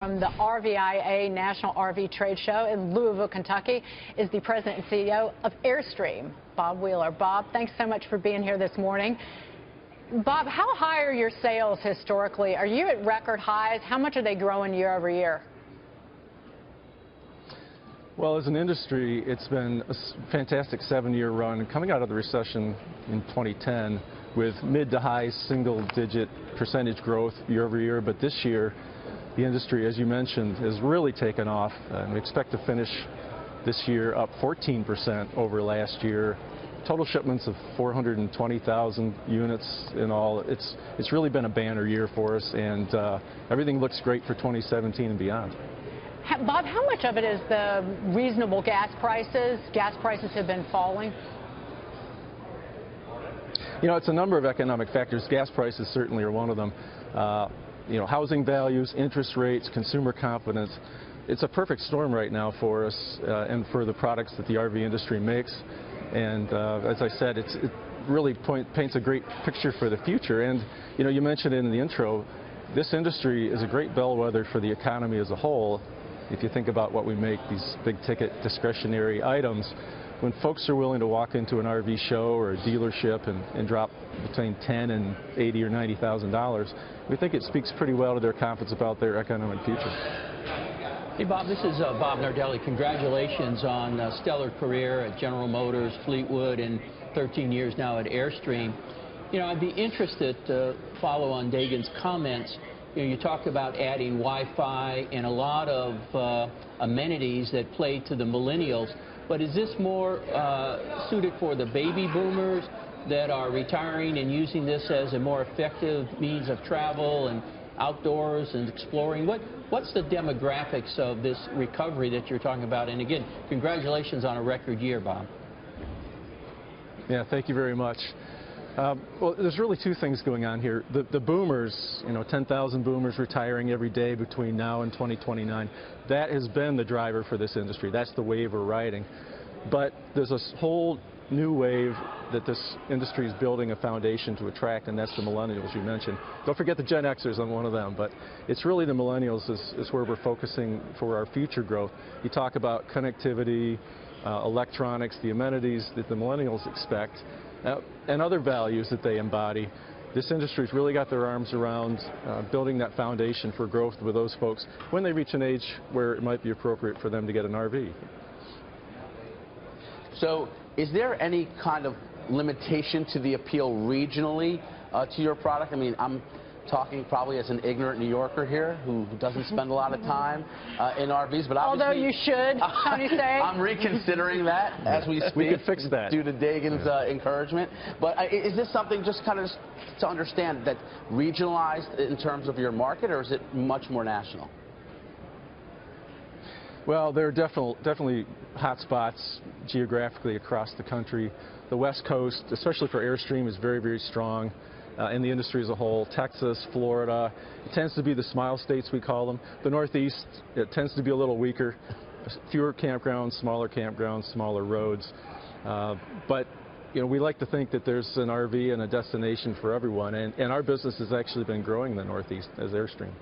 From the RVIA National RV Trade Show in Louisville, Kentucky, is the president and CEO of Airstream, Bob Wheeler. Bob, thanks so much for being here this morning. Bob, how high are your sales historically? Are you at record highs? How much are they growing year over year? Well, as an industry, it's been a fantastic 7-year run coming out of the recession in 2010 with mid to high single-digit percentage growth year over year. But this year, the industry, as you mentioned, has really taken off, and we expect to finish this year up 14% over last year. Total shipments of 420,000 units in all. It's really been a banner year for us, and everything looks great for 2017 and beyond. Bob, how much of it is the reasonable gas prices? Gas prices have been falling. You know, it's a number of economic factors. Gas prices certainly are one of them. You know, housing values, interest rates, consumer confidence. It's a perfect storm right now for us and for the products that the RV industry makes. And as I said, it really paints a great picture for the future. And, you know, you mentioned it in the intro, this industry is a great bellwether for the economy as a whole. If you think about what we make, these big-ticket discretionary items, when folks are willing to walk into an RV show or a dealership and drop between $10,000 and $80,000 or $90,000, we think it speaks pretty well to their confidence about their economic future. Hey, Bob, this is Bob Nardelli. Congratulations on a stellar career at General Motors, Fleetwood, and 13 years now at Airstream. You know, I'd be interested to follow on Dagan's comments. You know, you talked about adding Wi-Fi and a lot of amenities that play to the millennials. But is this more suited for the baby boomers that are retiring and using this as a more effective means of travel and outdoors and exploring? What's the demographics of this recovery that you're talking about? And again, congratulations on a record year, Bob. Yeah, thank you very much. Well, there's really two things going on here. The boomers, you know, 10,000 boomers retiring every day between now and 2029, that has been the driver for this industry. That's the wave we're riding. But there's a whole new wave that this industry is building a foundation to attract, and that's the millennials you mentioned. Don't forget the Gen Xers, I'm one of them, but it's really the millennials is where we're focusing for our future growth. You talk about connectivity, electronics, the amenities that the millennials expect, and other values that they embody. This industry's really got their arms around building that foundation for growth with those folks when they reach an age where it might be appropriate for them to get an RV. So is there any kind of limitation to the appeal regionally to your product? I mean, I'm talking probably as an ignorant New Yorker here who doesn't spend a lot of time in RVs, but although you should, Tony say. I'm reconsidering that as we speak. We could fix that due to Dagan's encouragement. But is this something just kind of to understand that regionalized in terms of your market, or is it much more national? Well, there are definitely hot spots geographically across the country. The West Coast, especially for Airstream, is very, very strong. In the industry as a whole. Texas, Florida, it tends to be the smile states, we call them. The Northeast, it tends to be a little weaker. Fewer campgrounds, smaller roads. But you know, we like to think that there's an RV and a destination for everyone, and our business has actually been growing in the Northeast as Airstream.